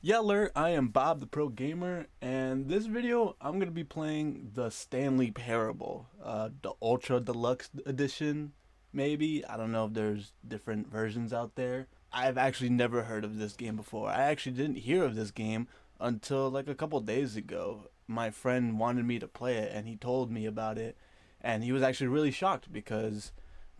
Yeller, I am Bob the Pro Gamer, and this video I'm going to be playing the Stanley Parable, the Ultra Deluxe Edition, maybe. I don't know if there's different versions out there. I've actually never heard of this game before. I actually didn't hear of this game until like a couple days ago. My friend wanted me to play it, and he told me about it, and he was actually really shocked because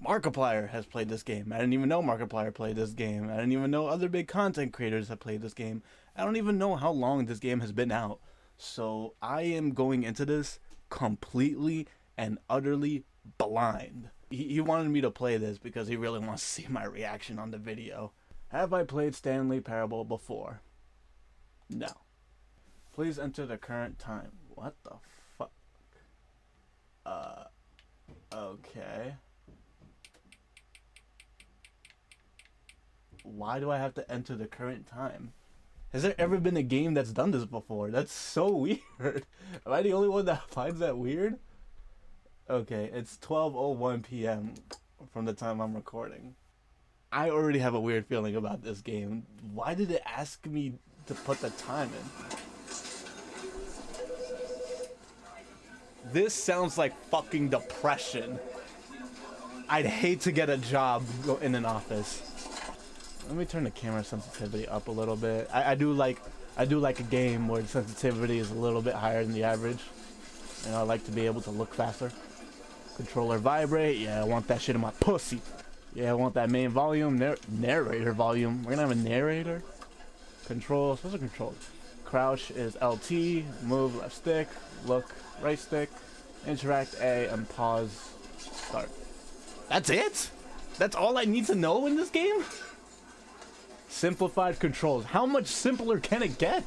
Markiplier has played this game. I didn't even know Markiplier played this game. I didn't even know other big content creators have played this game. I don't even know how long this game has been out. So I am going into this completely and utterly blind. He wanted me to play this because he really wants to see my reaction on the video. Have I played Stanley Parable before? No. Please enter the current time. What the fuck? Okay. Why do I have to enter the current time? Has there ever been a game that's done this before? That's so weird. Am I the only one that finds that weird? Okay, it's 12:01 p.m. from the time I'm recording. I already have a weird feeling about this game. Why did it ask me to put the time in? This sounds like fucking depression. I'd hate to get a job in an office. Let me turn the camera sensitivity up a little bit. I do like a game where the sensitivity is a little bit higher than the average. And I like to be able to look faster. Controller vibrate. Yeah, I want that shit in my pussy. Yeah, I want that main volume. Narrator volume. We're gonna have a narrator. Control. What's the control? Crouch is LT. Move left stick. Look right stick. Interact A and pause. Start. That's it? That's all I need to know in this game? Simplified controls. How much simpler can it get?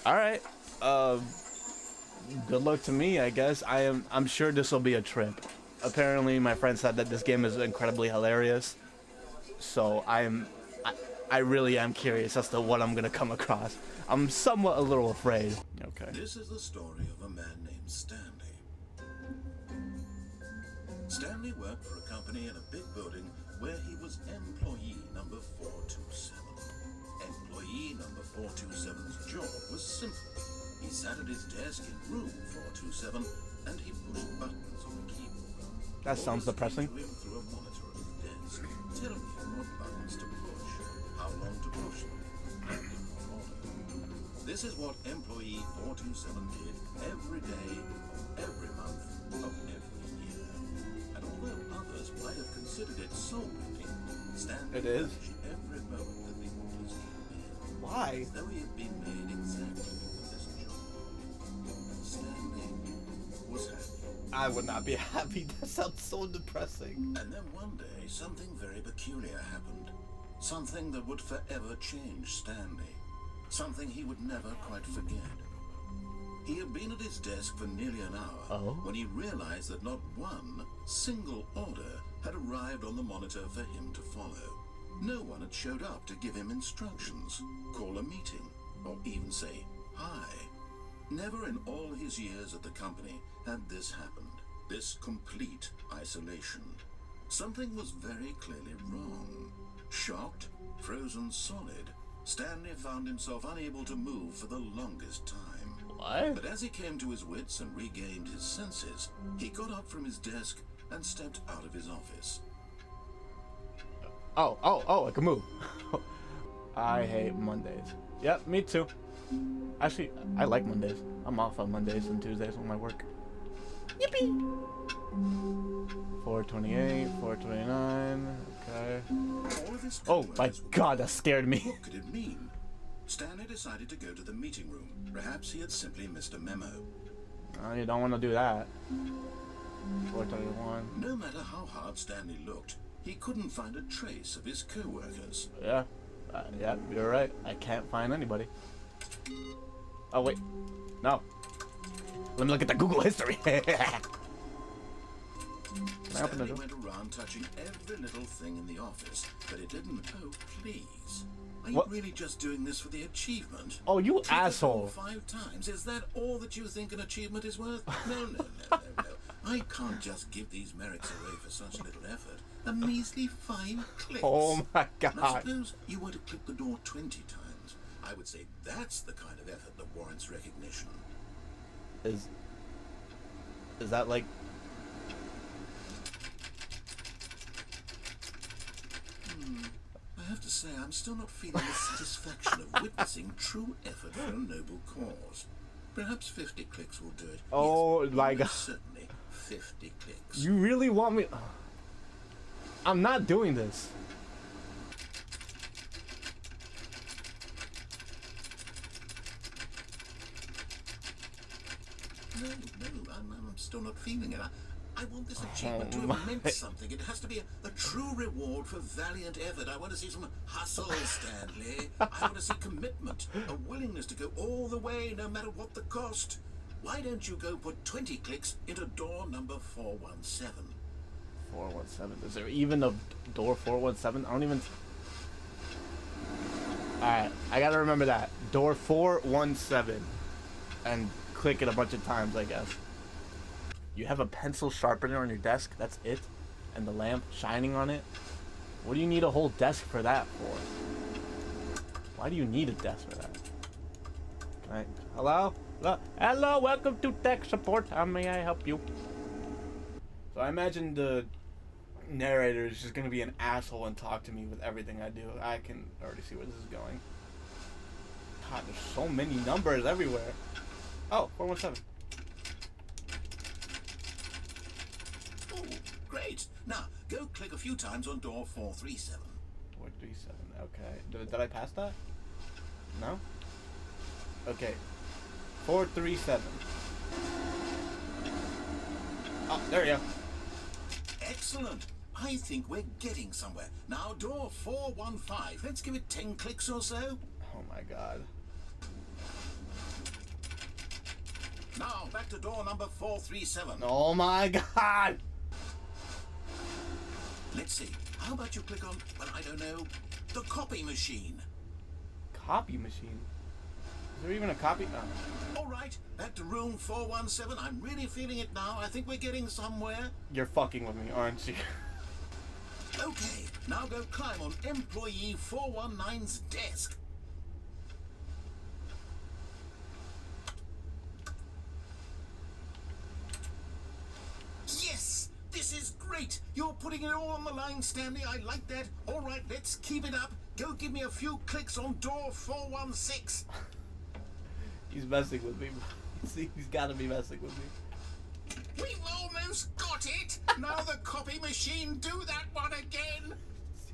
Alright. Good luck to me, I guess. I'm sure this will be a trip. Apparently my friend said that this game is incredibly hilarious. So I really am curious as to what I'm gonna come across. I'm somewhat a little afraid. Okay. This is the story of a man named Stanley. Stanley worked for a company in a big building where he was employee number 427. Employee number 427's job was simple. He sat at his desk in room 427 and he pushed buttons on the keyboard. That sounds depressing. Through a monitor on his desk, telling him what buttons to push, how long to push them, and in what order. This is what employee 427 did every day, every month, of every year. And although others might have considered it soul-breaking, Stanley relished every moment that the orders came in. Why? Though he had been made exactly for this job, Stanley was happy. I would not be happy. That sounds so depressing. And then one day, something very peculiar happened. Something that would forever change Stanley. Something he would never quite forget. He had been at his desk for nearly an hour when he realized that not one single order had arrived on the monitor for him to follow. No one had showed up to give him instructions, call a meeting, or even say hi. Never in all his years at the company had this happened. This complete isolation. Something was very clearly wrong. Shocked, frozen solid, Stanley found himself unable to move for the longest time. What? But as he came to his wits and regained his senses, he got up from his desk and stepped out of his office. Oh, I can move. I hate Mondays. Yep, me too. Actually, I like Mondays. I'm off on Mondays and Tuesdays when I work. Yippee! 428, 429, okay. Oh my god, that scared me. What could it mean? Stanley decided to go to the meeting room. Perhaps he had simply missed a memo. Oh, you don't want to do that. 431. No matter how hard Stanley looked, he couldn't find a trace of his co-workers. Yeah, you're right. I can't find anybody. Oh wait, no. Let me look at the Google history. Stanley went around touching every little thing in the office, but it didn't. Oh, please. Are you really just doing this for the achievement? Oh, you asshole. 5 times. Is that all that you think an achievement is worth? No. I can't just give these merits away for such little effort. A measly 5 clicks. Oh my god. Now suppose you were to click the door 20 times. I would say that's the kind of effort that warrants recognition. Is that like... I have to say, I'm still not feeling the satisfaction of witnessing true effort for a noble cause. Perhaps 50 clicks will do it. Oh, yes, my God. Certainly 50 clicks. You really want me... I'm not doing this. No, I'm still not feeling it. I want this achievement to have meant something. It has to be a true reward for valiant effort. I want to see some hustle, Stanley. I want to see commitment, a willingness to go all the way, no matter what the cost. Why don't you go put 20 clicks into door number 417? 417? Is there even a door 417? I don't even... Alright, I gotta remember that. Door 417. And click it a bunch of times, I guess. You have a pencil sharpener on your desk, that's it? And the lamp shining on it? What do you need a whole desk for that for? Why do you need a desk for that? Hello? Hello, welcome to tech support. How may I help you? So I imagine the narrator is just gonna be an asshole and talk to me with everything I do. I can already see where this is going. God, there's so many numbers everywhere. Oh, 417. Great. Now, go click a few times on door 437. 437, okay. Did I pass that? No? Okay. 437. Oh, there you go. Excellent. I think we're getting somewhere. Now, door 415. Let's give it 10 clicks or so. Oh my God. Now, back to door number 437. Oh my God. Let's see. How about you click on, well, I don't know, the copy machine? Copy machine? Is there even a copy? Oh. All right, back to room 417. I'm really feeling it now. I think we're getting somewhere. You're fucking with me, aren't you? Okay, now go climb on employee 419's desk. Yes! This is great! You're putting it all on the line, Stanley. I like that. All right, let's keep it up. Go give me a few clicks on door 416. He's messing with me. He's gotta be messing with me. We've almost got it! Now the copy machine, do that one again!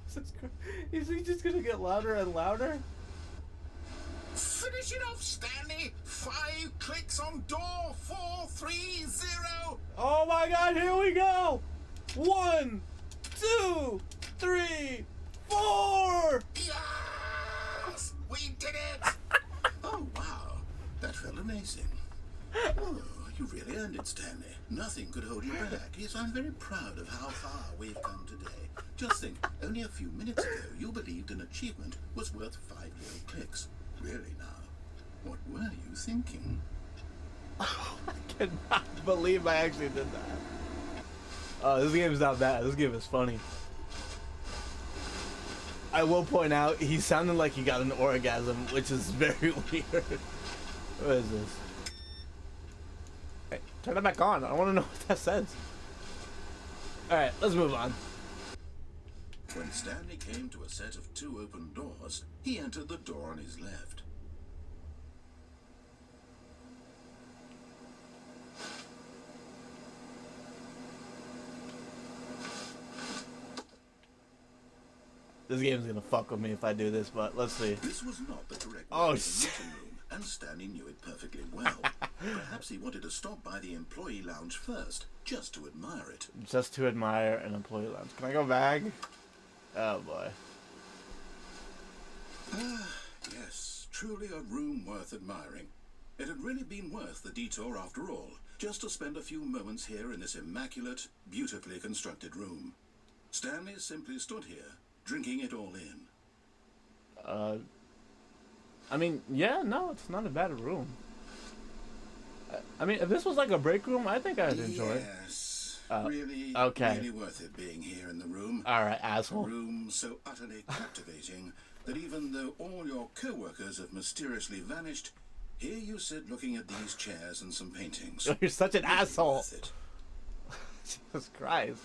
Jesus Christ. Is he just gonna get louder and louder? Finish it off, Stanley! 5 clicks on door 430! Oh my God, here we go! 1, 2, 3, 4! Yes! We did it! Oh, wow. That felt amazing. Oh, you really earned it, Stanley. Nothing could hold you back. Yes, I'm very proud of how far we've come today. Just think, only a few minutes ago, you believed an achievement was worth 5 little clicks. Really now, what were you thinking? I cannot believe I actually did that. This game's not bad. This game is funny. I will point out, he sounded like he got an orgasm, which is very weird. What is this? Hey, turn it back on. I want to know what that says. Alright, let's move on. When Stanley came to a set of 2 open doors, he entered the door on his left. This game's gonna fuck with me if I do this, but let's see. This was not the correct Oh, meeting room, and Stanley knew it perfectly well. Perhaps he wanted to stop by the employee lounge first, just to admire it. Just to admire an employee lounge. Can I go back? Oh boy. Yes, truly a room worth admiring. It had really been worth the detour after all, just to spend a few moments here in this immaculate, beautifully constructed room. Stanley simply stood here, drinking it all in. I mean, yeah, no, it's not a bad room. I mean, if this was like a break room, I think I'd enjoy it. Yes, really worth it being here in the room. Alright, asshole. A room so utterly captivating that even though all your co-workers have mysteriously vanished, here you sit looking at these chairs and some paintings. You're such an asshole. Worth it. Jesus Christ.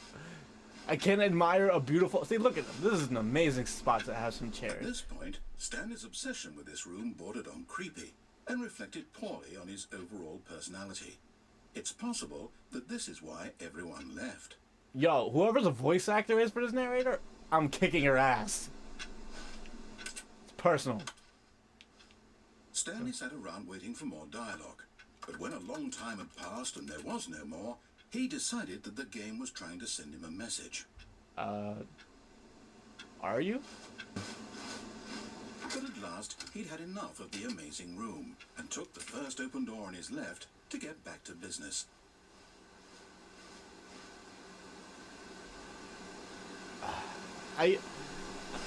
I can't admire a beautiful... See, look at them. This is an amazing spot to have some At chairs. this point, Stanley's obsession with this room bordered on creepy and reflected poorly on his overall personality. It's possible that this is why everyone left. Yo, whoever the voice actor is for this narrator, I'm kicking her ass. It's personal. Stanley sat around waiting for more dialogue, but when a long time had passed and there was no more, he decided that the game was trying to send him a message. Are you? But at last, he'd had enough of the amazing room and took the first open door on his left to get back to business.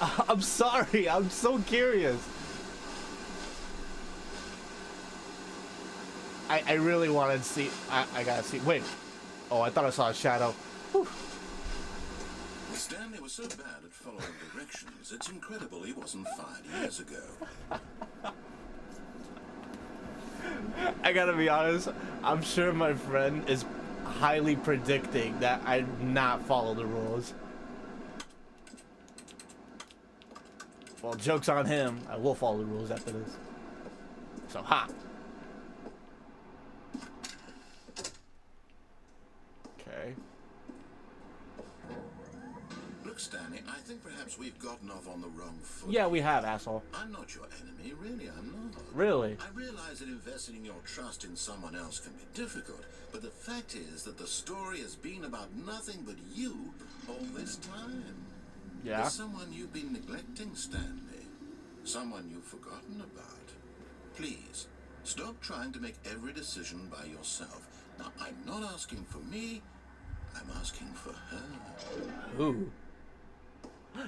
I'm sorry. I'm so curious. I really wanted to see. I gotta see. Wait. Oh, I thought I saw a shadow. Whew. Stanley was so bad at following directions, it's incredible he wasn't fired years ago. I gotta be honest. I'm sure my friend is highly predicting that I not follow the rules. Well, joke's on him. I will follow the rules after this. So, ha! Okay. Look, Stanley, I think perhaps we've gotten off on the wrong foot. Yeah, we have, asshole. I'm not your enemy, really, I'm not. Really? I realize that investing your trust in someone else can be difficult, but the fact is that the story has been about nothing but you all this time. Yeah. There's someone you've been neglecting, Stanley. Someone you've forgotten about. Please, stop trying to make every decision by yourself. Now, I'm not asking for me, I'm asking for her. Who?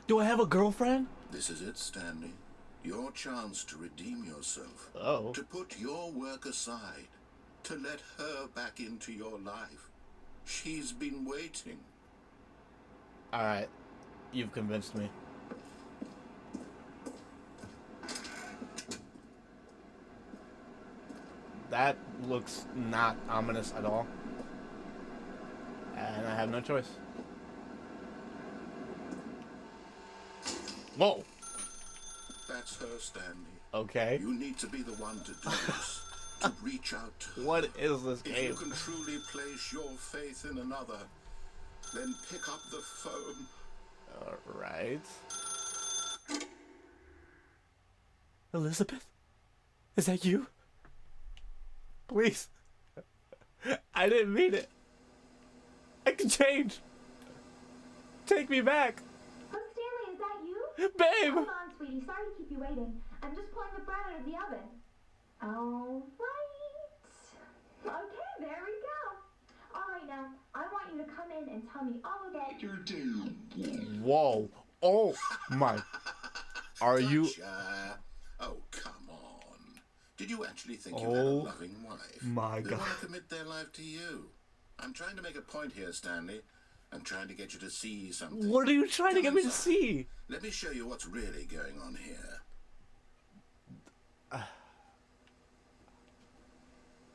Do I have a girlfriend? This is it, Stanley. Your chance to redeem yourself. Oh. To put your work aside. To let her back into your life. She's been waiting. Alright. You've convinced me. That looks not ominous at all. And I have no choice. Whoa! That's her, Stanley. Okay. You need to be the one to do this. To reach out to her. What is this If game? you can truly place your faith in another, then pick up the phone. Alright. Elizabeth? Is that you? Please. I didn't mean it. I can change. Take me back. Oh, Stanley, is that you? Babe! Hold on, sweetie. Sorry to keep you waiting. I'm just pulling the bread out of the oven. All right. Okay, there we go. All right, now, I want you to come in and tell me all about your day. Whoa. Oh my. Are you... Gotcha. Oh, come on. Did you actually think you had a Oh loving wife? my They God. want to commit their life to you. I'm trying to make a point here, Stanley. I'm trying to get you to see something. What are you trying to get me to Come see? Let me show you what's really going on here.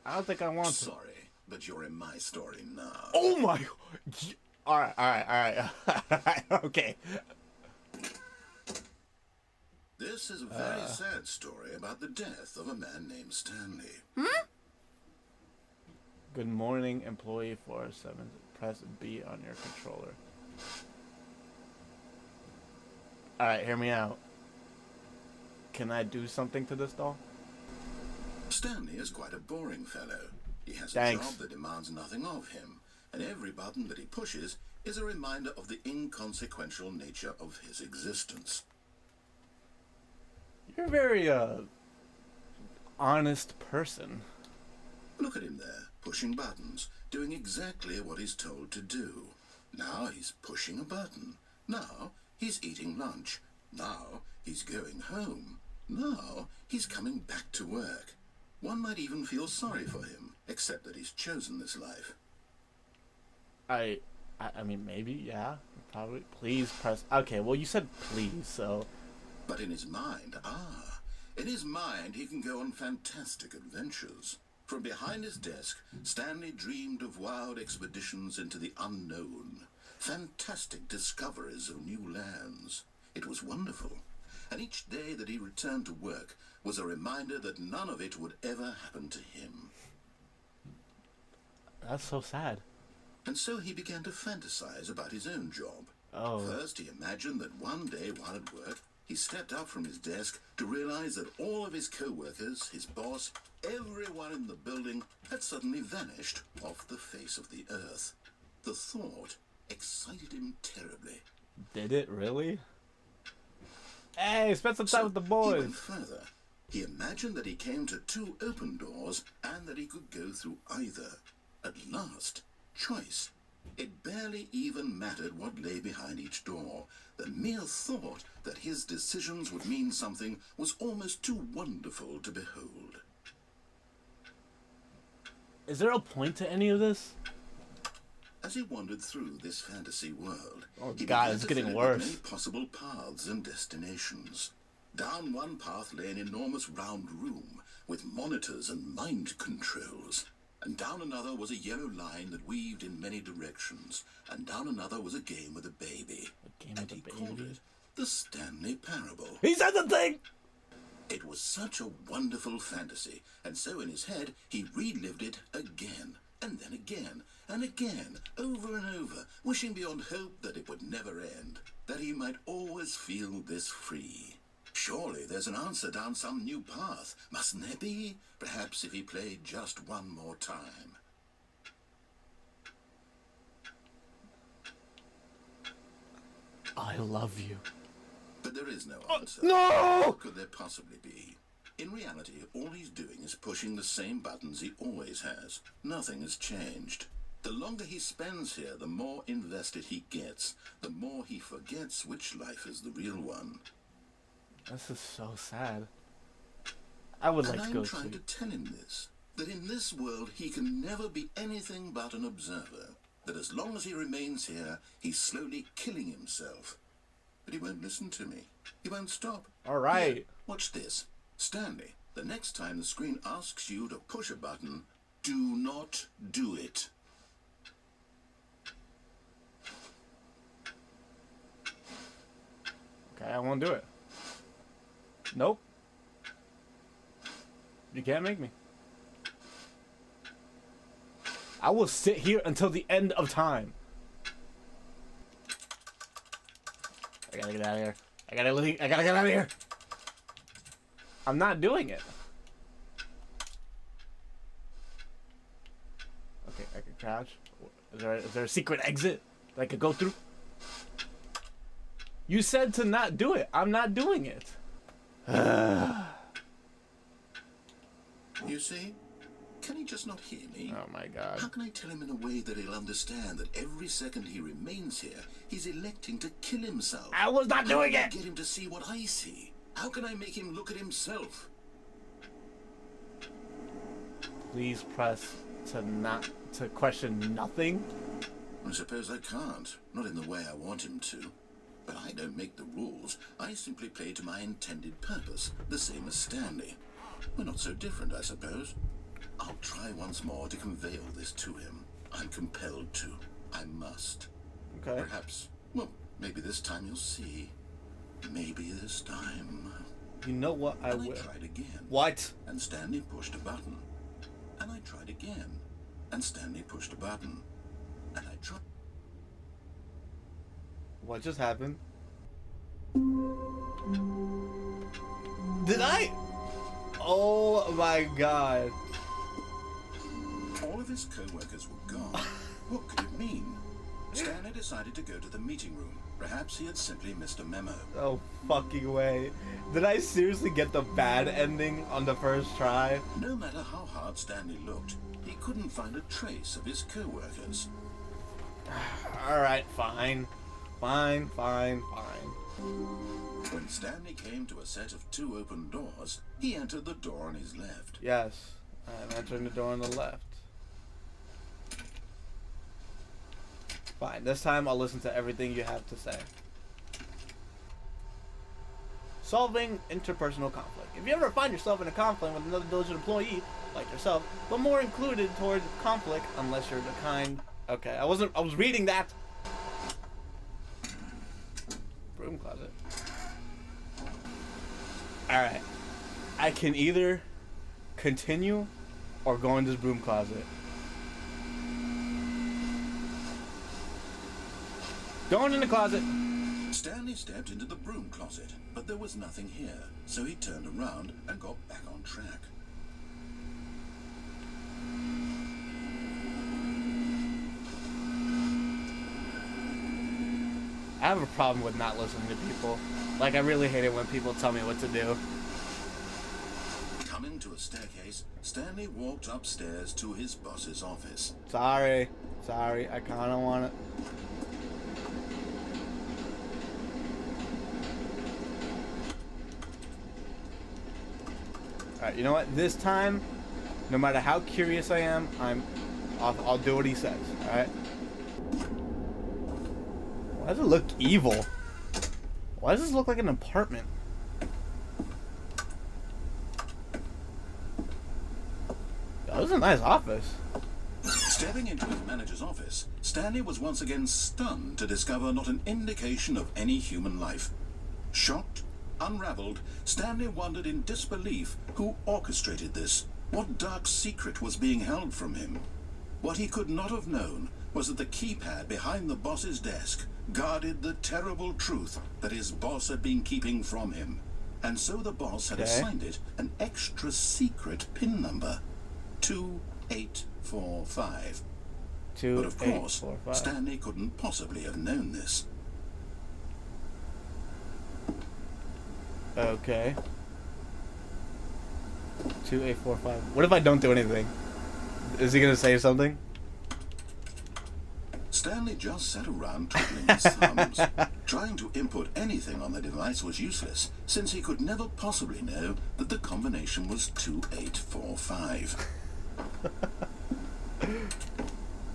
I don't think I want to. Sorry, but you're in my story now. Oh my... Alright. Okay. This is a very sad story about the death of a man named Stanley. Good morning, employee 407. Press B on your controller. Alright, hear me out. Can I do something to this doll? Stanley is quite a boring fellow. He has Thanks. a job that demands nothing of him, and every button that he pushes is a reminder of the inconsequential nature of his existence. You're a very, honest person. Look at him there, pushing buttons, doing exactly what he's told to do. Now he's pushing a button. Now he's eating lunch. Now he's going home. Now he's coming back to work. One might even feel sorry for him, except that he's chosen this life. I mean, maybe, yeah. Probably. Please press... Okay, well, you said please, so... But in his mind, in his mind he can go on fantastic adventures. From behind his desk, Stanley dreamed of wild expeditions into the unknown, fantastic discoveries of new lands. It was wonderful, and each day that he returned to work was a reminder that none of it would ever happen to him. That's so sad. And so he began to fantasize about his own job. Oh. First, he imagined that one day while at work, he stepped up from his desk to realize that all of his co-workers, his boss, everyone in the building had suddenly vanished off the face of the earth. The thought excited him terribly. Did it really? Hey, spend some time with the He boys. went further. He imagined that he came to 2 open doors and that he could go through either. At last, choice. It barely even mattered what lay behind each door. The mere thought that his decisions would mean something was almost too wonderful to behold. Is there a point to any of this? As he wandered through this fantasy world, Oh he God, began it's to getting fill it with worse. many possible paths and destinations. Down one path lay an enormous round room with monitors and mind controls. And down another was a yellow line that weaved in many directions. And down another was a game with a baby. A game And with a he called baby? it the Stanley Parable. He said the thing! It was such a wonderful fantasy, and so in his head he relived it again, and then again, and again, over and over, wishing beyond hope that it would never end, that he might always feel this free. Surely there's an answer down some new path, mustn't there be? Perhaps if he played just one more time. I love you. But there is no answer. No! What could there possibly be? In reality, all he's doing is pushing the same buttons he always has. Nothing has changed. The longer he spends here, the more invested he gets, the more he forgets which life is the real one. This is so sad. I would And like to I'm go trying sleep. to tell him this, that in this world he can never be anything but an observer, that as long as he remains here, he's slowly killing himself. But he won't listen to me. He won't stop. All right. Here, watch this. Stanley, the next time the screen asks you to push a button, do not do it. Okay, I won't do it. Nope. You can't make me. I will sit here until the end of time. I gotta get out of here. I gotta leave. I gotta get out of here. I'm not doing it. Okay, I can crouch. Is there a secret exit that I could go through? You said to not do it. I'm not doing it. You see? Can he just not hear me? Oh my God. How can I tell him in a way that he'll understand that every second he remains here, he's electing to kill himself? I was not doing How can I it. get him to see what I see? How can I make him look at himself? Please press to question nothing. I suppose I can't. Not in the way I want him to. But I don't make the rules. I simply play to my intended purpose, the same as Stanley. We're not so different, I suppose. I'll try once more to convey all this to him. I'm compelled to. I must. Okay. Perhaps, well, maybe this time you'll see. Maybe this time. You know what? I And I will. tried again. What? And Stanley pushed a button. And I tried again. And Stanley pushed a button. And I tried. What just happened? Did I? Oh my God. All of his co-workers were gone. What could it mean? Stanley decided to go to the meeting room. Perhaps he had simply missed a memo. No fucking way. Did I seriously get the bad ending on the first try? No matter how hard Stanley looked, he couldn't find a trace of his co-workers. Alright, fine. Fine. When Stanley came to a set of 2 open doors, he entered the door on his left. Yes. I'm entering the door on the left. Fine. This time I'll listen to everything you have to say. Solving interpersonal conflict. If you ever find yourself in a conflict with another diligent employee, like yourself, but more included toward conflict, unless you're the kind... Okay, I was reading that. Broom closet. Alright. I can either continue or go in this broom closet. Going in the closet. Stanley stepped into the broom closet, but there was nothing here, so he turned around and got back on track. I have a problem with not listening to people. Like, I really hate it when people tell me what to do. Coming to a staircase, Stanley walked upstairs to his boss's office. Sorry, I kind of want it. Alright, you know what? This time, no matter how curious I am, I'll do what he says, alright? Why does it look evil? Why does this look like an apartment? That was a nice office. Stepping into his manager's office, Stanley was once again stunned to discover not an indication of any human life. Shocked, unraveled, Stanley wondered in disbelief who orchestrated this. What dark secret was being held from him? What he could not have known was that the keypad behind the boss's desk guarded the terrible truth that his boss had been keeping from him. And so the boss had assigned it an extra secret PIN number. 2845. But of course, Stanley couldn't possibly have known this. Okay. 2845. What if I don't do anything? Is he gonna say something? Stanley just sat around twiddling his thumbs. Trying to input anything on the device was useless, since he could never possibly know that the combination was 2845.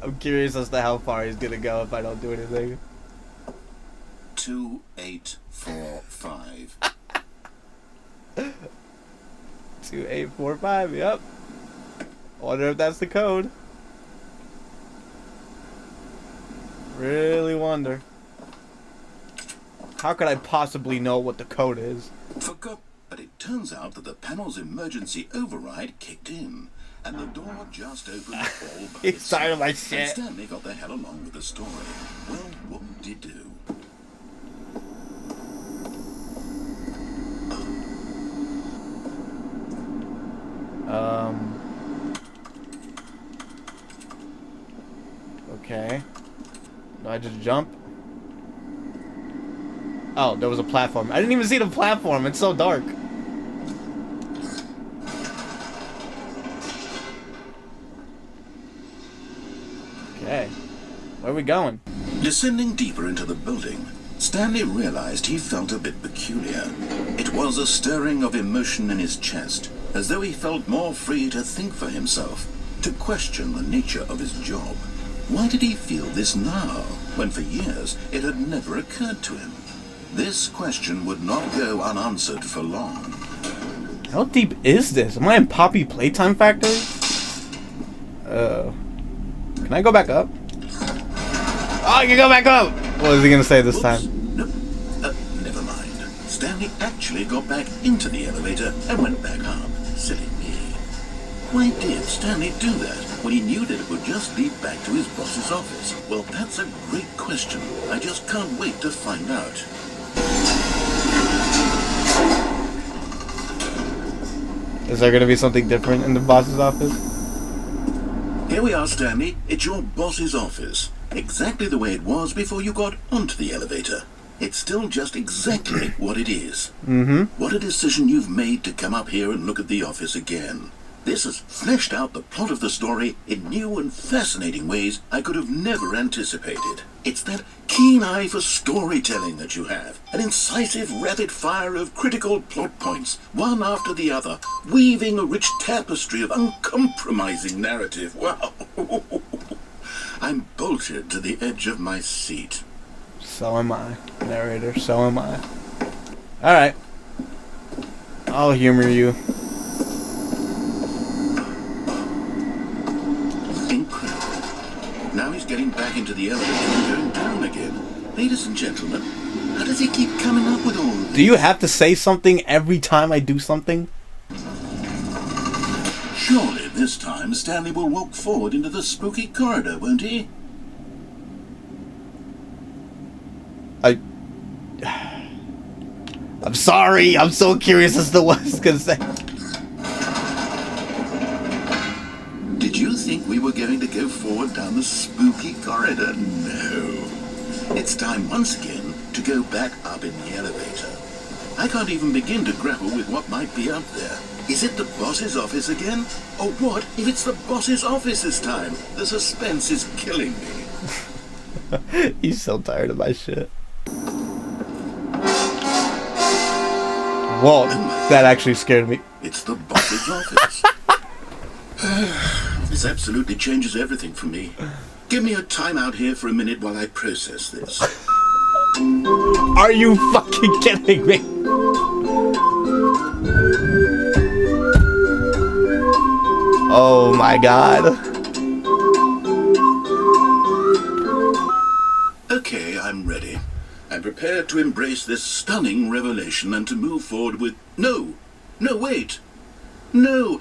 I'm curious as to how far he's gonna go if I don't do anything. 2845. 2845, yep. I wonder if that's the code. Really wonder. How could I possibly know what the code is? Forgot, but it turns out that the panel's emergency override kicked in, and the door just opened all by He's tired of my and shit. Stanley got the hell along with the story. Well, whoop-de-doo. Okay. Do I just jump? Oh, there was a platform. I didn't even see the platform. It's so dark. Okay. Where are we going? Descending deeper into the building, Stanley realized he felt a bit peculiar. It was a stirring of emotion in his chest, as though he felt more free to think for himself, to question the nature of his job. Why did he feel this now, when for years it had never occurred to him? This question would not go unanswered for long. How deep is this? Am I in Poppy Playtime Factory? Can I go back up? Oh, I can go back up! What is he gonna say this time? Nope. Never mind. Stanley actually got back into the elevator and went back up. Silly me. Why did Stanley do that when he knew that it would just lead back to his boss's office? Well, that's a great question. I just can't wait to find out. Is there gonna be something different in the boss's office? Here we are, Stanley. It's your boss's office. Exactly the way it was before you got onto the elevator. It's still just exactly what it is. What a decision you've made to come up here and look at the office again. This has fleshed out the plot of the story in new and fascinating ways I could have never anticipated. It's that keen eye for storytelling that you have. An incisive rapid fire of critical plot points, one after the other, weaving a rich tapestry of uncompromising narrative. Wow. I'm bolted to the edge of my seat. So am I, narrator. So am I. Alright. I'll humor you. Incredible. Now he's getting back into the elevator and going down again. Ladies and gentlemen, how does he keep coming up with all this? Do you have to say something every time I do something? Surely this time Stanley will walk forward into the spooky corridor, won't he? I'm sorry. I'm so curious as to what he's gonna say. Did you think we were going to go forward down the spooky corridor? No. It's time once again to go back up in the elevator. I can't even begin to grapple with what might be up there. Is it the boss's office again? Or what if it's the boss's office this time? The suspense is killing me. He's so tired of my shit. Whoa, that actually scared me. It's the boss's office. This absolutely changes everything for me. Give me a time out here for a minute while I process this. Are you fucking kidding me? Oh my god. Okay, I'm ready. I'm prepared to embrace this stunning revelation and to move forward with... No! No, wait! No!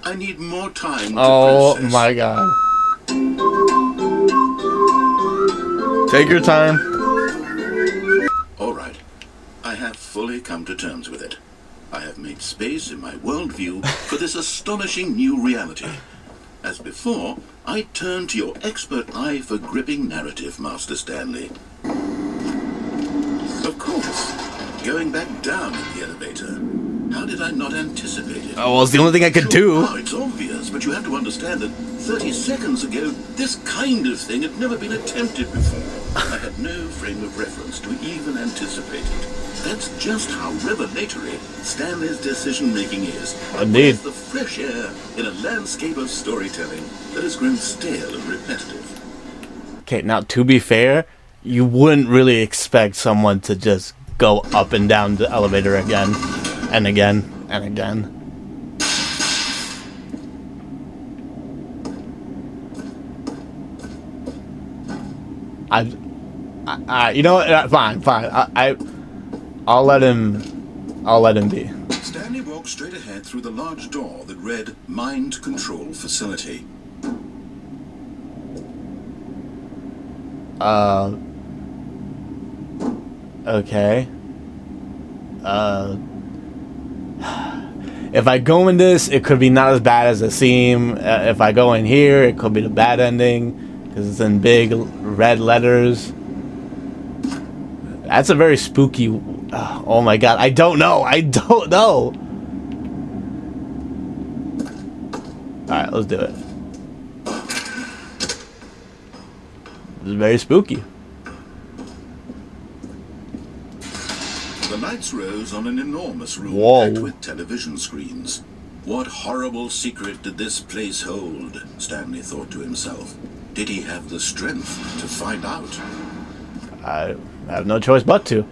I need more time to process. Oh my god. Take your time. Alright. I have fully come to terms with it. I have made space in my worldview for this astonishing new reality. As before, I turn to your expert eye for gripping narrative, Master Stanley. Of course, going back down in the elevator. How did I not anticipate it? Oh, well, it's the only thing I could do. Oh, it's obvious, but you have to understand that 30 seconds ago, this kind of thing had never been attempted before. I had no frame of reference to even anticipate it. That's just how revelatory Stanley's decision-making is. Indeed. The fresh air in a landscape of storytelling that has grown stale and repetitive. Okay, now to be fair, you wouldn't really expect someone to just go up and down the elevator again and again and again. You know what? Fine. I'll let him be. Stanley walked straight ahead through the large door that read Mind Control Facility. Okay. If I go in this, it could be not as bad as it seems. If I go in here, it could be the bad ending because it's in big red letters. That's a very spooky. Oh my god! I don't know. All right, let's do it. This is very spooky. The lights rose on an enormous room packed with television screens. What horrible secret did this place hold? Stanley thought to himself. Did he have the strength to find out? I have no choice but to.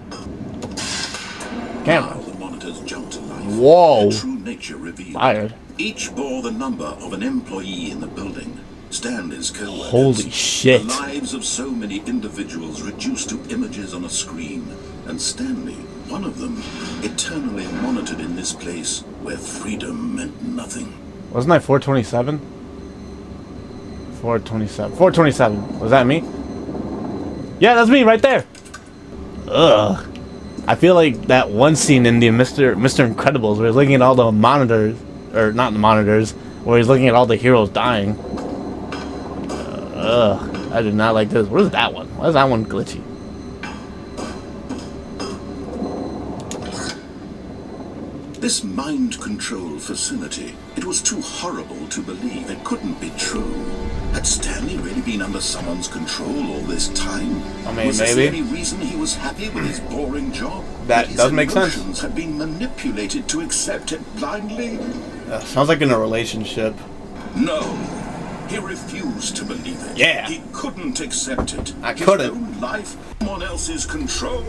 Camera. Now the monitors jumped to life. Whoa. Their true nature revealed. Fired. Each bore the number of an employee in the building. Stanley's co-workers. Holy shit. The lives of so many individuals reduced to images on a screen. And Stanley, one of them, eternally monitored in this place where freedom meant nothing. Wasn't I 427? 427. 427. Was that me? Yeah, that's me right there. Ugh. I feel like that one scene in the Mr. Incredibles where he's looking at all the monitors, or not the monitors, where he's looking at all the heroes dying. Ugh. I did not like this. What is that one? Why is that one glitchy? This mind control facility, it was too horrible to believe. It couldn't be true. Had Stanley really been under someone's control all this time? I mean, was there maybe. any reason he was happy with his boring job? That does make sense. His emotions had been manipulated to accept it blindly? Sounds like in a relationship. No. He refused to believe it. Yeah. He couldn't accept it. I couldn't. His own life, someone else's control?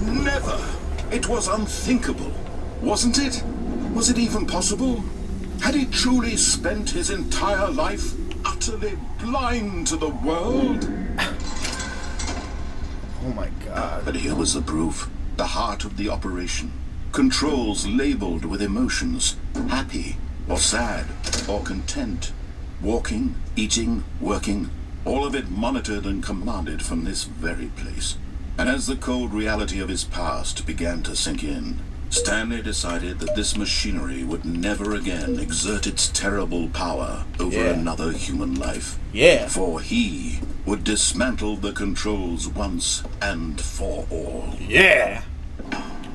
Never. It was unthinkable. Wasn't it? Was it even possible? Had he truly spent his entire life utterly blind to the world? Oh my god. But here was the proof. The heart of the operation. Controls labeled with emotions. Happy, or sad, or content. Walking, eating, working. All of it monitored and commanded from this very place. And as the cold reality of his past began to sink in, Stanley decided that this machinery would never again exert its terrible power over another human life. Yeah. For he would dismantle the controls once and for all. Yeah.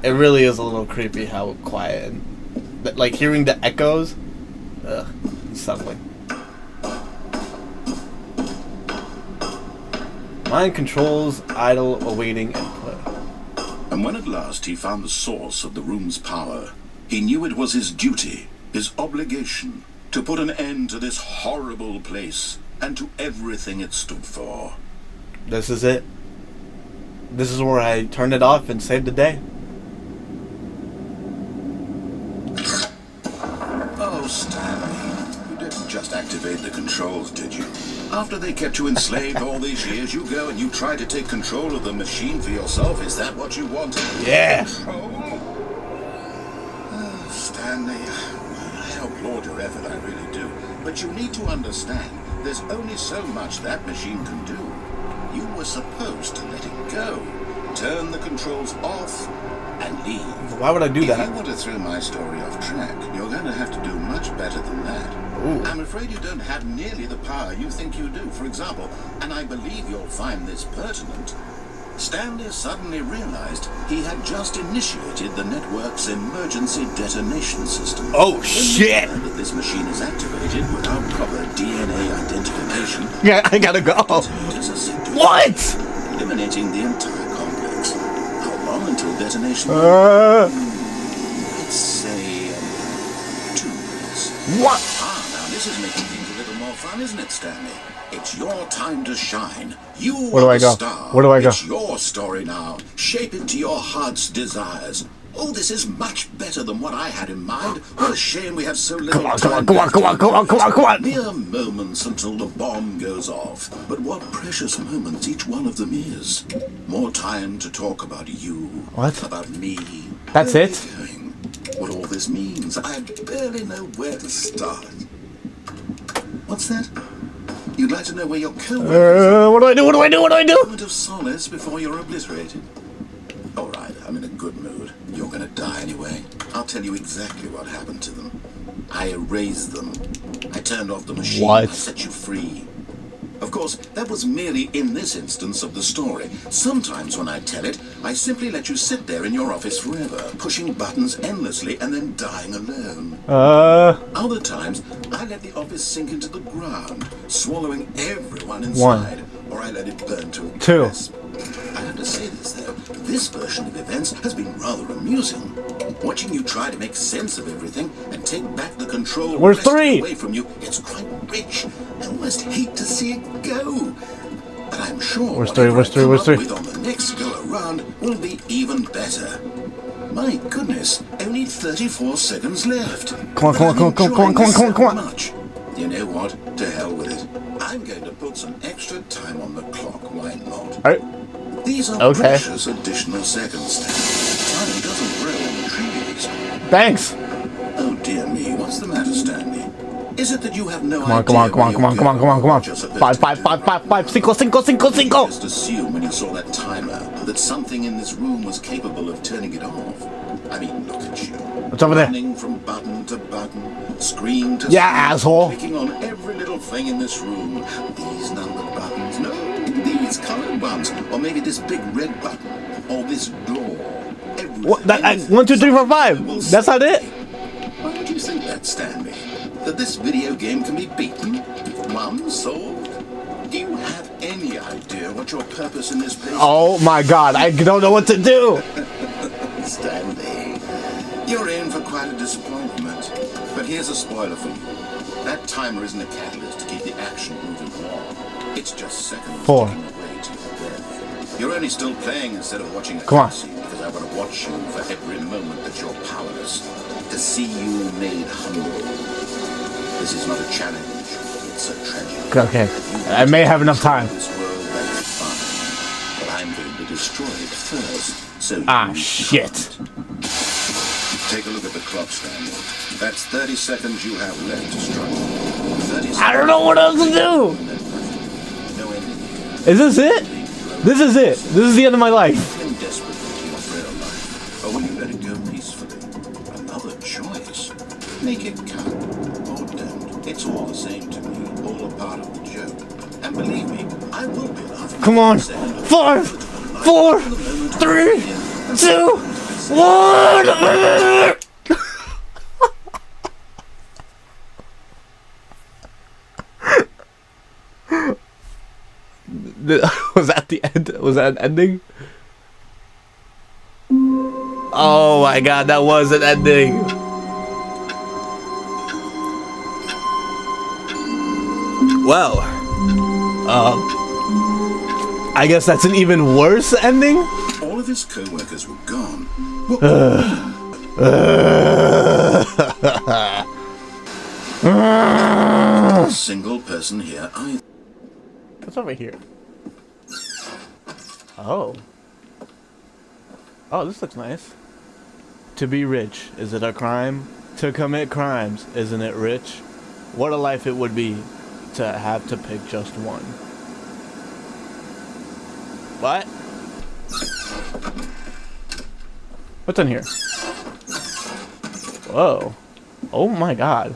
It really is a little creepy how quiet and like hearing the echoes. Ugh, something. Mind controls idle awaiting input. And when at last he found the source of the room's power, he knew it was his duty, his obligation, to put an end to this horrible place and to everything it stood for. This is it. This is where I turned it off and saved the day. Oh, Stanley, you didn't just activate the controls, did you? After they kept you enslaved all these years, you go and you try to take control of the machine for yourself. Is that what you wanted? Yeah. Control? Oh, Stanley, I applaud your effort, I really do. But you need to understand, there's only so much that machine can do. You were supposed to let it go. Turn the controls off and leave. Why would I do that? If you want to throw my story off track, you're going to have to do much better than that. Ooh. I'm afraid you don't have nearly the power you think you do. For example, and I believe you'll find this pertinent, Stanley suddenly realized he had just initiated the network's emergency detonation system. Oh, shit! And that this machine is activated without proper DNA identification. Yeah, I gotta go. What? Eliminating the entire complex. How long until detonation? Let's say 2 minutes. What? Now this is making things a little more fun, isn't it, Stanley? It's your time to shine. You Where do are I the go? star. Where do I go? It's your story now. Shape it to your heart's desires. Oh, this is much better than what I had in mind. What a shame we have so little time. Come on. Mere moments until the bomb goes off. But what precious moments each one of them is. More time to talk about you. What? About me. That's Where are it? we going? What all this means. I barely know where to start. What's that? You'd like to know where your co-workers What do I do? moment of solace before you're obliterated. All right, I'm in a good mood. You're gonna die anyway. I'll tell you exactly what happened to them. I erased them. I turned off the machine. What? I set you free. Of course, that was merely in this instance of the story. Sometimes when I tell it, I simply let you sit there in your office forever, pushing buttons endlessly and then dying alone. Other times, I let the office sink into the ground, swallowing everyone inside, or I let it burn to a crisp. I have to say this, though. This version of events has been rather amusing. Watching you try to make sense of everything and take back the control away from you, it's quite rich. I almost hate to see it go. But I'm sure Where's three? with on the next go around will be even better. My goodness, only 34 seconds left. Come on. Much. You know what? To hell with it. I'm going to put some extra time on the clock. Why not? These are precious additional seconds. Time doesn't grow on the trees. Thanks. Oh dear me, what's the matter, Stanley? Is it that you have no idea? Come on. 5. Cinco. Just assume when you saw that timer that something in this room was capable of turning it off. I mean, look at you. What's over there? Running from button to button, screen to Yeah, screen, asshole. clicking on every little thing in this room. These numbered buttons, no, these colored ones, or maybe this big red button, or this door. What? 1, 2, 3, 4, 5. That's not it. Why would you think that, Stanley? That this video game can be beaten, won, solved? Do you have any idea what your purpose in this place is? Oh my god, I don't know what to do. Stanley, you're in for quite a disappointment. But here's a spoiler for you. That timer isn't a catalyst to keep the action moving along. It's just seconds 4. ticking away to your death. You're only still playing instead of watching a Come on. cutscene because I want to watch you for every moment that you're powerless. like to see you made humble. This is not a challenge, it's a tragedy. Okay, I may have enough time. This world, that's fine. But I'm going to destroy it first, so Shit. Take a look at the clock, Stanley. That's 30 seconds you have left to struggle. 30 seconds. I don't know what else to do. No ending. Is this it? This is it. This is the end of my life. You've been desperate for your frail life. Or will you let it go peacefully? Another choice. Make it count. Or don't. It's all the same to me. All a part of the joke. And believe me, I will be laughing. Come on. 5, 4, 3, 2, 1. Was that the end? Was that an ending? Oh my god, that was an ending. Well, I guess that's an even worse ending. All of his co-workers were gone. Not a single person here either. What's over here? Oh. Oh, this looks nice. To be rich, is it a crime? To commit crimes, isn't it rich? What a life it would be to have to pick just one. What? What's in here? Whoa. Oh my god.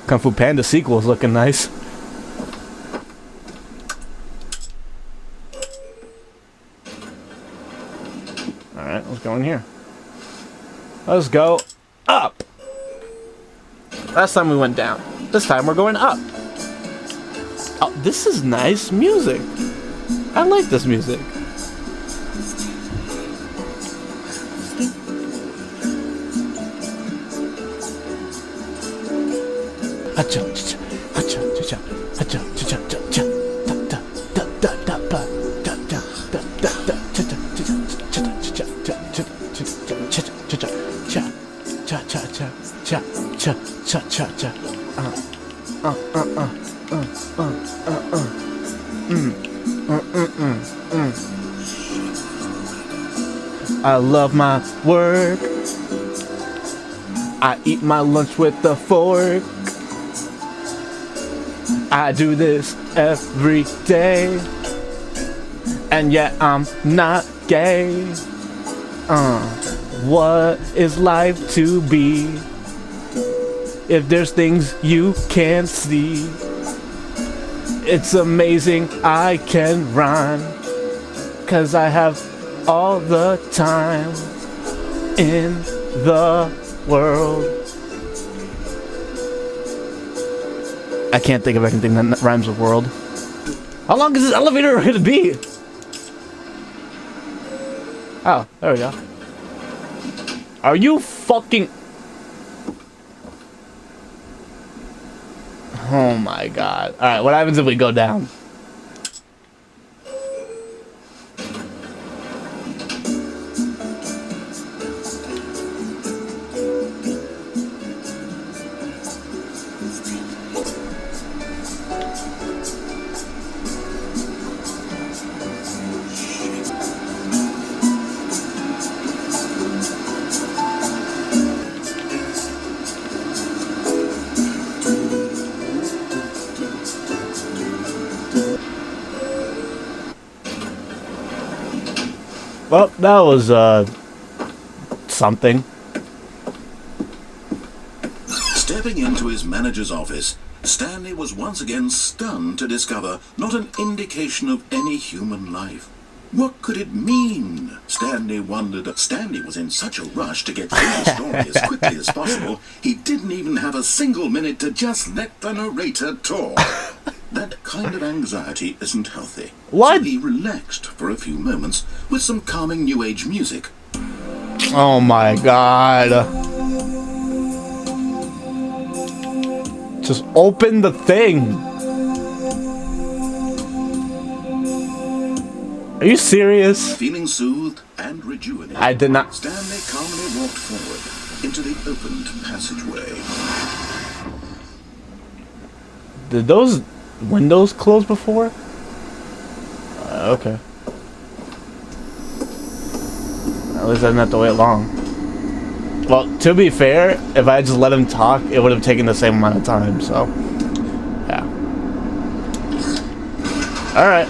Kung Fu Panda sequel is looking nice. Alright, let's go in here. Let's go up. Last time we went down. This time we're going up. Oh, this is nice music. I like this music. I love my work. I eat my lunch with a fork. I do this every day. And yet I'm not gay. What is life to be if there's things you can't see? It's amazing I can rhyme, 'cause I have all the time in the world. I can't think of anything that rhymes with world. How long is this elevator gonna be? Oh, there we go. Are you fucking... Oh my god. Alright, what happens if we go down? Well, that was, something. Stepping into his manager's office, Stanley was once again stunned to discover not an indication of any human life. What could it mean? Stanley wondered. Stanley was in such a rush to get through the story as quickly as possible, he didn't even have a single minute to just let the narrator talk. That kind of anxiety isn't healthy. What? So he relaxed for a few moments with some calming new age music. Oh my god. Just open the thing. Are you serious? Feeling soothed, and rejuvenated, I did not. Stanley calmly walked forward into the opened passageway. Did those windows close before? Okay. At least I didn't have to wait long. Well, to be fair, if I just let him talk, it would have taken the same amount of time, so... yeah. Alright.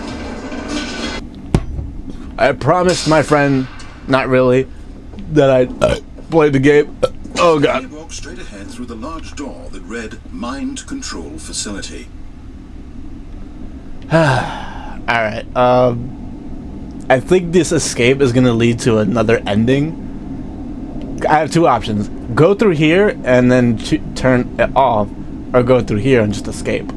I promised my friend, not really, that I'd play the game. Oh god. He walked straight ahead through the large door that read Mind Control Facility. Alright, I think this escape is gonna lead to another ending. I have two options. Go through here and then turn it off, or go through here and just escape.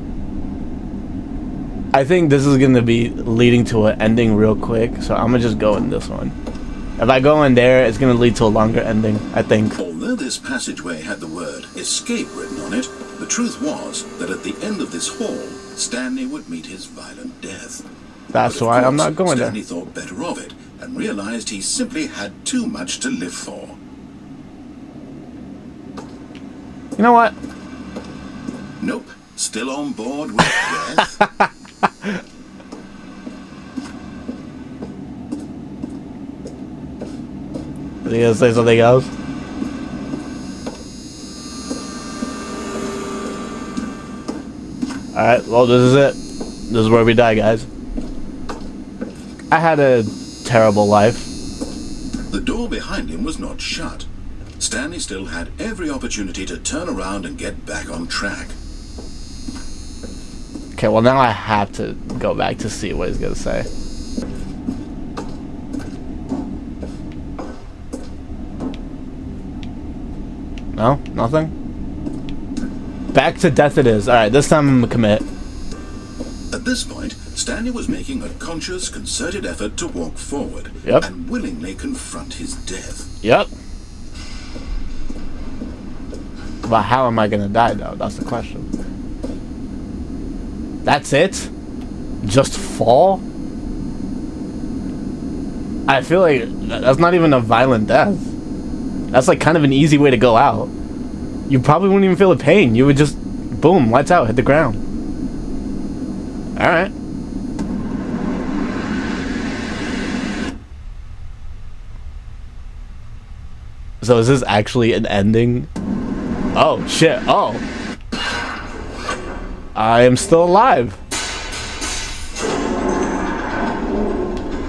I think this is gonna be leading to an ending real quick, so I'm gonna just go in this one. If I go in there, it's gonna lead to a longer ending, I think. Although this passageway had the word escape written on it, the truth was that at the end of this hall, Stanley would meet his violent death. That's why I'm not going there. Stanley thought better of it and realized he simply had too much to live for. You know what? Nope, still on board with death. Are you gonna say something else? Alright, well this is it. This is where we die, guys. I had a terrible life. The door behind him was not shut. Stanley still had every opportunity to turn around and get back on track. Okay, well now I have to go back to see what he's gonna say. No? Nothing? Back to death it is. Alright, this time I'm gonna commit. At this point, Stanley was making a conscious, concerted effort to walk forward and willingly confront his death. Yep. But how am I gonna die though? That's the question. That's it? Just fall? I feel like that's not even a violent death. That's like kind of an easy way to go out. You probably wouldn't even feel the pain. You would just, boom, lights out, hit the ground. Alright. So is this actually an ending? Oh, shit. Oh. I am still alive.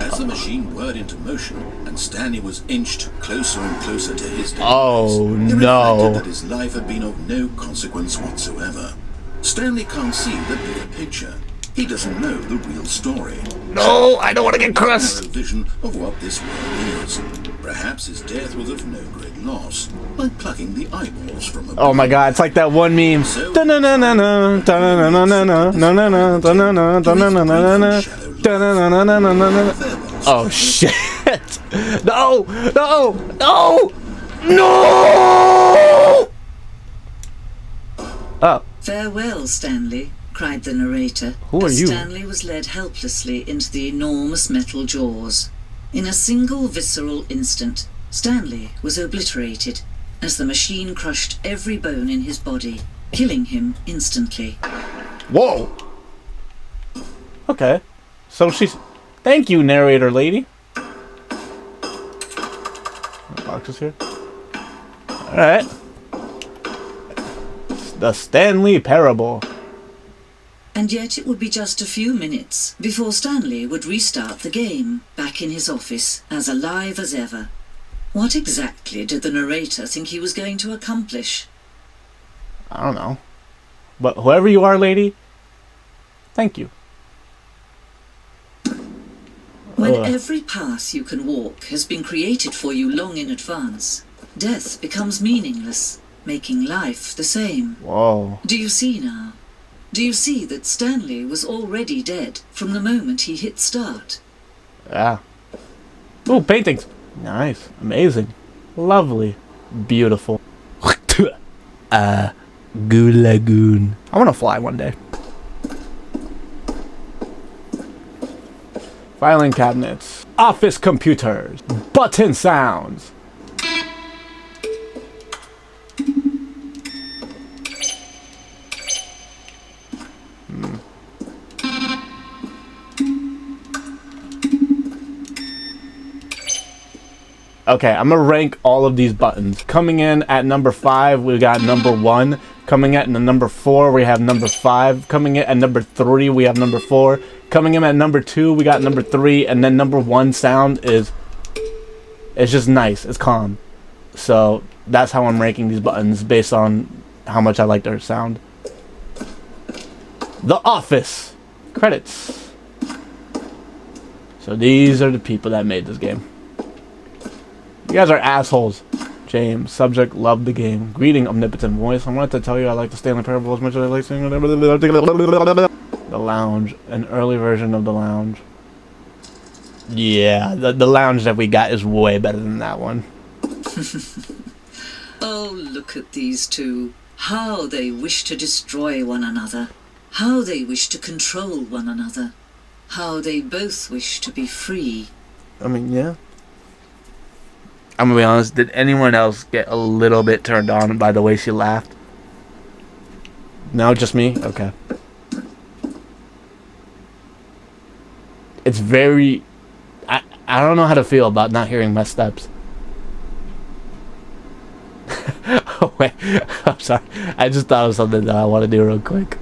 As the machine whirred into motion and Stanley was inched closer and closer to his demise, oh he no. reflected that his life had been of no consequence whatsoever. Stanley can't see the bigger picture. He doesn't know the real story. No, I don't want to get He crushed. has no vision of what this world is. Perhaps his death was of no great loss, like plucking the eyeballs from a Oh my god, it's like that one meme. Oh shit. No! No! No! No! Oh. Farewell, Stanley, cried the narrator. Who are as you? Stanley was led helplessly into the enormous metal jaws. In a single visceral instant, Stanley was obliterated as the machine crushed every bone in his body, killing him instantly. Whoa! Okay. So she's... Thank you, narrator lady. Boxes here. Alright. The Stanley Parable. And yet it would be just a few minutes before Stanley would restart the game, back in his office, as alive as ever. What exactly did the narrator think he was going to accomplish? I don't know. But whoever you are, lady, thank you. When every path you can walk has been created for you long in advance, death becomes meaningless, making life the same. Whoa. Do you see now? Do you see that Stanley was already dead from the moment he hit start? Yeah. Ooh, paintings. Nice. Amazing. Lovely. Beautiful. Goo Lagoon. I want to fly one day. Filing cabinets. office computers. Button sounds. Okay, I'm gonna rank all of these buttons. Coming in at number 5, we got number 1. Coming in at number 4, we have number 5. Coming in at number 3, we have number 4. Coming in at number 2, we got number 3. And then number 1 sound is... it's just nice. It's calm. So, that's how I'm ranking these buttons based on how much I like their sound. The Office. Credits. So, these are the people that made this game. You guys are assholes. James, subject, love the game. Greeting, omnipotent voice. I wanted to tell you I like the Stanley Parable as much as I like singing. The Lounge, an early version of The Lounge. Yeah, the Lounge that we got is way better than that one. Oh, look at these two. How they wish to destroy one another. How they wish to control one another. How they both wish to be free. I mean, yeah. I'm gonna be honest, did anyone else get a little bit turned on by the way she laughed? No, just me? Okay. It's very... I don't know how to feel about not hearing my steps. Oh, wait. I'm sorry. I just thought of something that I want to do real quick.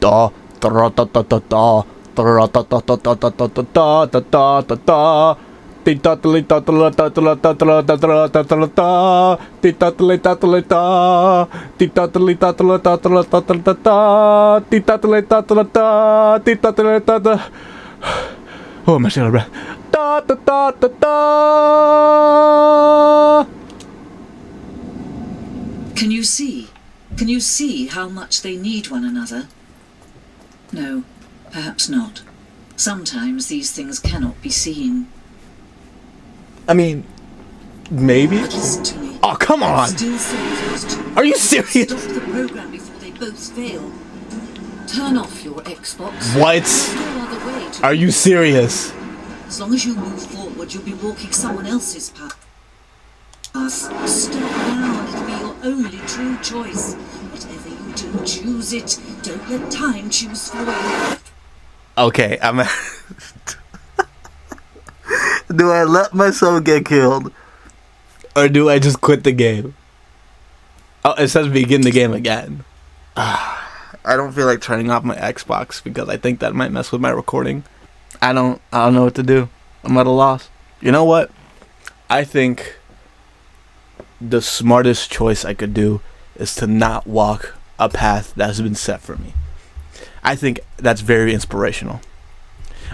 Da, da, da, da, da, da, da, da, da, da, da, da, da, da, da, da, da, da. Oh, my shit, breath. Da da da da da. Can you see? Can you see how much they need one another? No, perhaps not. Sometimes these things cannot be seen. I mean, maybe. Listen to me. Oh, come on! Still save those two. Are you serious? Stop the program before they both fail. Turn off your Xbox. What? No other way to... Are you serious? As long as you move forward, you'll be walking someone else's path. Step down. It'll be your only true choice. Whatever you do, choose it. Don't let time choose for you. Okay, I'm... Do I let myself get killed? Or do I just quit the game? Oh, it says begin the game again. I don't feel like turning off my Xbox because I think that might mess with my recording. I don't know what to do. I'm at a loss. You know what? I think the smartest choice I could do is to not walk a path that has been set for me. I think that's very inspirational.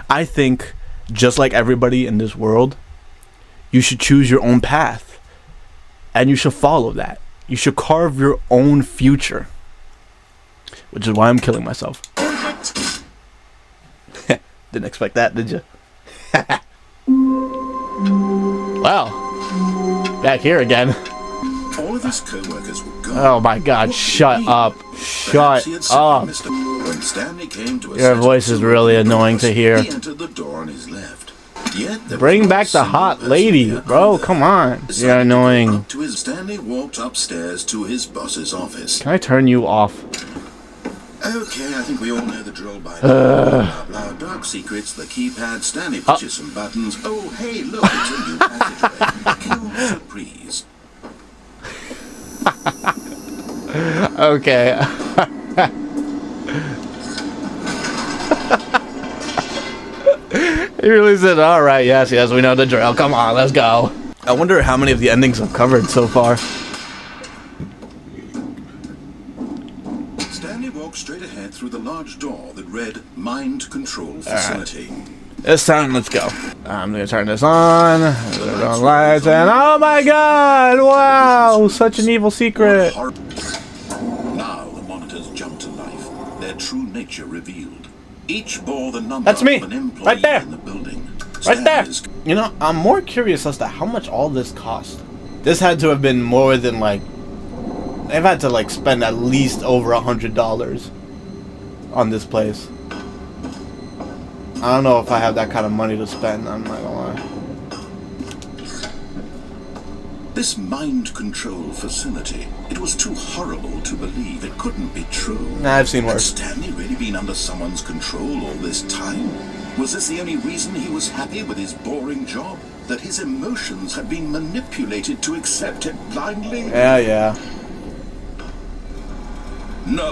I think, just like everybody in this world, you should choose your own path. And you should follow that. You should carve your own future. Which is why I'm killing myself. Didn't expect that, did you? Wow. Back here again. All of his co-workers were gone. Oh my god, shut up. Shut up. When Stanley came to Your voice is really annoying to hear. He entered the door on his left. Yet Bring back the hot lady, bro. Come on. You're annoying. Stanley walked upstairs to his boss's office. Can I turn you off? Okay, I think we all know the drill by now. Our dark secrets, the keypad, Stanley pushes some buttons. Oh, hey, look, it's a new passageway. Kill surprise. Okay. He really said, alright, yes, we know the drill. Come on, let's go. I wonder how many of the endings I've covered so far. Stanley walked straight ahead through the large door that read Mind Control Facility. This time, let's go. I'm gonna turn this on. Turn on lights, and oh my god! Wow! Such an evil secret. Now the monitors jumped to life, their true nature revealed. Each bore the number That's me. of an employee Right there. in the building. Right there. Stanley's You know, I'm more curious as to how much all this cost. This had to have been more than like... They've had to like spend at least over $100 on this place. I don't know if I have that kind of money to spend, I'm not gonna lie. This mind control facility, it was too horrible to believe. It couldn't be true. Nah, I've seen Had worse. Stanley really been under someone's control all this time? Was this the only reason he was happy with his boring job? That his emotions had been manipulated to accept it blindly? Yeah. No.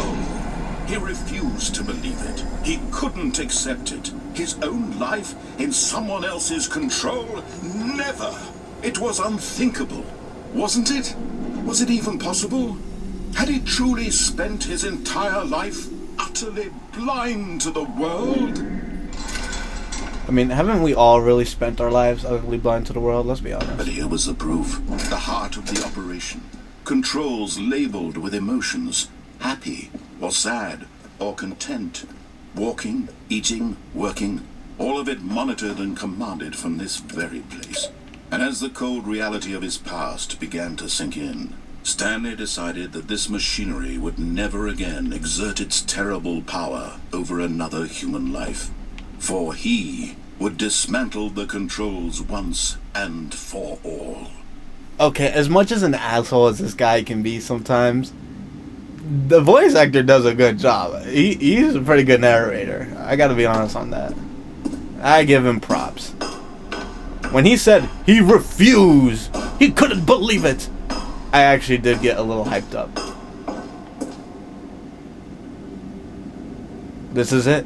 He refused to believe it. He couldn't accept it. His own life in someone else's control? Never. It was unthinkable, wasn't it? Was it even possible? Had he truly spent his entire life utterly blind to the world? I mean, haven't we all really spent our lives utterly blind to the world? Let's be But honest. here was the proof. The heart of the operation. Controls labeled with emotions. Happy or sad or content. Walking, eating, working. All of it monitored and commanded from this very place. And as the cold reality of his past began to sink in, Stanley decided that this machinery would never again exert its terrible power over another human life. For he would dismantle the controls once and for all. Okay, as much as an asshole as this guy can be sometimes, the voice actor does a good job. He's a pretty good narrator. I gotta be honest on that. I give him props. When he said he refused, he couldn't believe it, I actually did get a little hyped up. This is it.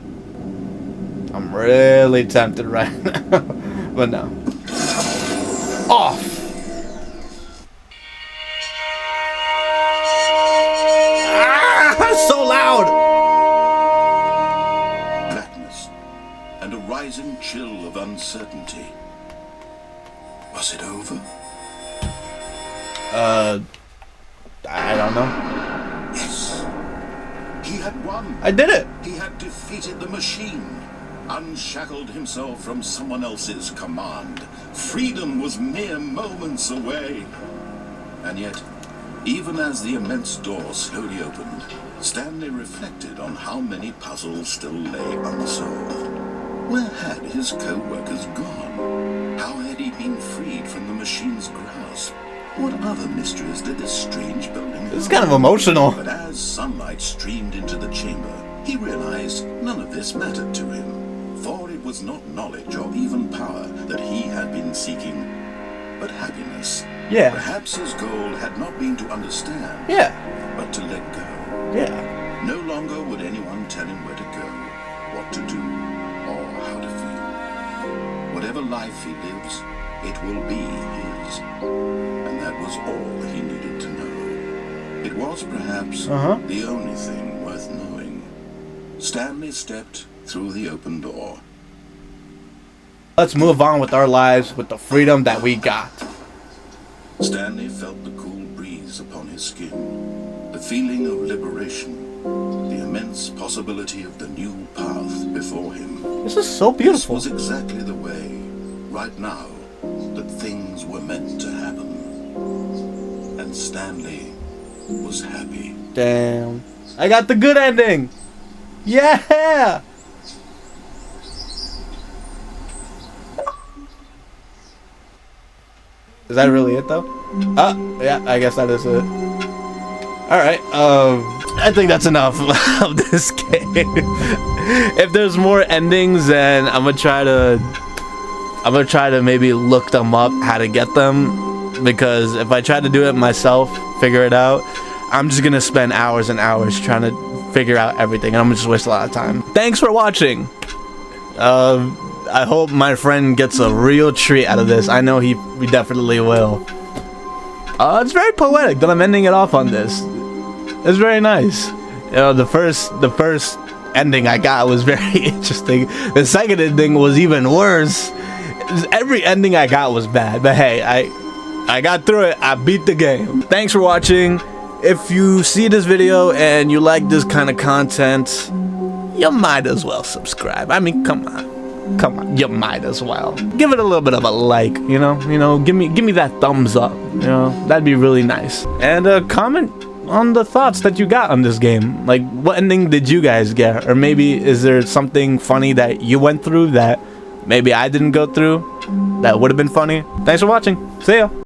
I'm really tempted right now. But no. Off! Ah, so loud! Blackness and a rising chill of uncertainty. Was it over? I don't know. Yes. He had won. I did it! He had defeated the machine, unshackled himself from someone else's command. Freedom was mere moments away. And yet, even as the immense door slowly opened, Stanley reflected on how many puzzles still lay unsolved. Where had his co-workers gone? How had he been freed from the machine's grasp? What other mysteries did this strange building hold? It's kind of emotional. But as sunlight streamed into the chamber, he realized none of this mattered to him. For it was not knowledge or even power that he had been seeking, but happiness. Yeah. Perhaps his goal had not been to understand, Yeah. but to let go. Yeah. No longer would anyone tell him where to go, what to do, or how to feel. Whatever life he lives, it will be his. And that was all he needed to know. It was perhaps the only thing worth knowing. Stanley stepped through the open door. Let's move on with our lives with the freedom that we got. Stanley felt the cool breeze upon his skin, the feeling of liberation, the immense possibility of the new path before him. This is so This beautiful. was exactly the way, right now, that things were meant to happen. And Stanley was happy. Damn. I got the good ending. Yeah. Is that really it though? Yeah, I guess that is it. Alright, I think that's enough of this game. If there's more endings, then I'm gonna try to maybe look them up, how to get them. Because if I try to do it myself, figure it out, I'm just gonna spend hours and hours trying to figure out everything, and I'm gonna just waste a lot of time. Thanks for watching. I hope my friend gets a real treat out of this. I know he definitely will. It's very poetic that I'm ending it off on this. It's very nice. You know, the first ending I got was very interesting. The second ending was even worse. Every ending I got was bad, but hey, I got through it. I beat the game. Thanks for watching. If you see this video and you like this kind of content, you might as well subscribe. I mean, come on, you might as well give it a little bit of a like. You know, give me that thumbs up. You know, that'd be really nice. And comment on the thoughts that you got on this game. Like, what ending did you guys get? Or maybe is there something funny that you went through that maybe I didn't go through that would have been funny? Thanks for watching. See ya.